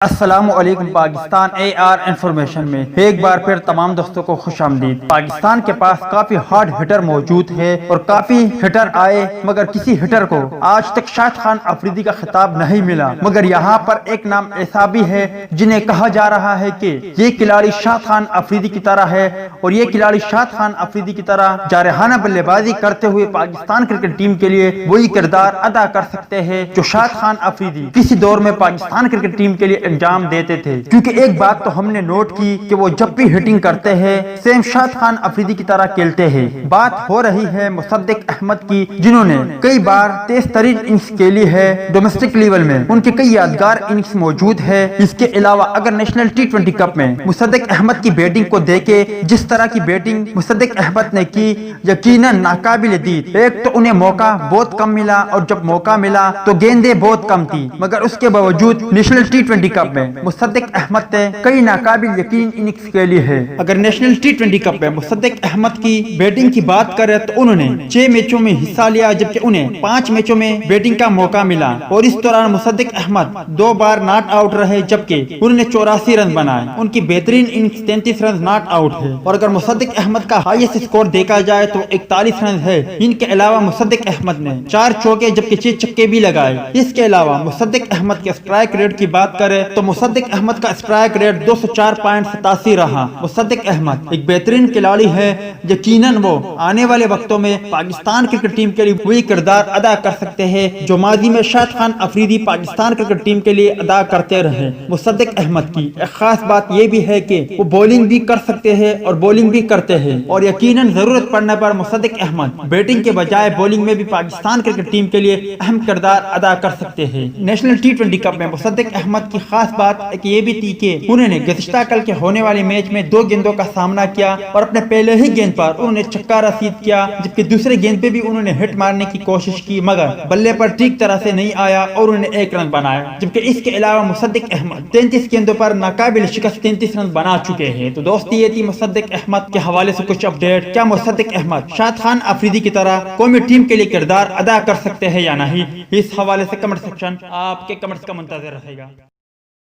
السلام علیکم پاکستان اے are information میں ایک بار پھر تمام دوستوں کو خوش آمدید۔ پاکستان کے پاس کافی ہارڈ ہٹر موجود ہے اور کافی ہٹر آئے مگر کسی ہٹر کو آج تک شاہد خان افریدی کا خطاب نہیں ملا، مگر یہاں پر ایک نام ایسا بھی ہے جنہیں کہا جا رہا ہے کہ یہ کھلاڑی شاہد خان افریدی کی طرح ہے اور یہ کھلاڑی شاہد خان افریدی کی طرح جارحانہ بلے بازی کرتے ہوئے پاکستان کرکٹ ٹیم کے لیے وہی کردار ادا کر سکتے ہیں جو شاہد خان افریدی کسی دور میں پاکستان کرکٹ ٹیم کے لیے انجام دیتے تھے۔ کیونکہ ایک بات تو ہم نے نوٹ کی کہ وہ جب بھی ہٹنگ کرتے ہیں سیم شاہد خان افریدی کی طرح کھیلتے ہیں۔ بات ہو رہی ہے مصدق احمد کی، جنہوں نے کئی بار تیز ترین اننگز کھیلی ہے ڈومیسٹک لیول میں، ان کے کئی یادگار اننگز موجود ہے۔ اس کے علاوہ اگر نیشنل ٹی20 کپ میں مصدق احمد کی بیٹنگ کو دیکھے، جس طرح کی بیٹنگ مصدق احمد نے کی، یقیناً ناقابل دید۔ ایک تو انہیں موقع بہت کم ملا اور جب موقع ملا تو گیندیں بہت کم تھی، مگر اس کے باوجود نیشنل ٹی20 کپ میں مصدق احمد نے کئی ناقابل یقین اننگز کھیلی ہے۔ اگر نیشنل ٹی20 کپ میں مصدق احمد کی بیٹنگ کی بات کریں تو انہوں نے 6 میچوں میں حصہ لیا، جبکہ انہیں 5 میچوں میں بیٹنگ کا موقع ملا اور اس دوران مصدق احمد 2 بار ناٹ آؤٹ رہے، جبکہ انہوں نے 84 رن بنائے۔ ان کی بہترین اننگز 33 رن ناٹ آؤٹ ہے اور اگر مصدق احمد کا ہائیسٹ اسکور دیکھا جائے تو 41 رن ہے۔ ان کے علاوہ مصدق احمد نے 4 چوکے جبکہ 6 چھکے بھی لگائے۔ اس کے علاوہ مصدق احمد کے اسٹرائک ریٹ کی بات کریں تو مصدق احمد کا اسٹرائک ریٹ 204.87 رہا۔ مصدق احمد ایک بہترین کھلاڑی ہے، یقیناً وہ آنے والے وقتوں میں پاکستان کرکٹ ٹیم کے لیے وہی کردار ادا کر سکتے ہیں جو ماضی میں شاہد خان افریدی پاکستان کرکٹ ٹیم کے لیے ادا کرتے رہے۔ مصدق احمد کی ایک خاص بات یہ بھی ہے کہ وہ بولنگ بھی کر سکتے ہیں اور بولنگ بھی کرتے ہیں، اور یقیناً ضرورت پڑنے پر مصدق احمد بیٹنگ کے بجائے بولنگ میں بھی پاکستان کرکٹ ٹیم کے لیے اہم کردار ادا کر سکتے ہیں۔ نیشنل ٹی20 کپ میں مصدق احمد کی خاص بات ایک یہ بھی تھی کہ انہوں نے گزشتہ کل کے ہونے والے میچ میں 2 گیندوں کا سامنا کیا اور اپنے پہلے ہی گیند پر انہوں نے چھکا رسید کیا، جبکہ دوسرے گیند پہ بھی انہوں نے ہٹ مارنے کی کوشش کی مگر بلے پر ٹھیک طرح سے نہیں آیا اور انہوں نے 1 رن بنایا۔ جبکہ اس کے علاوہ مصدق احمد 33 گیندوں پر ناقابل شکست 33 رن بنا چکے ہیں۔ تو دوست یہ تھی مصدق احمد کے حوالے سے کچھ اپڈیٹ۔ کیا مصدق احمد شاہد خان افریدی کی طرح قومی ٹیم کے لیے کردار ادا کر سکتے ہیں یا نہیں؟ اس حوالے سے کمنٹ سیکشن آپ کے کمنٹس کا منتظر رہے گا۔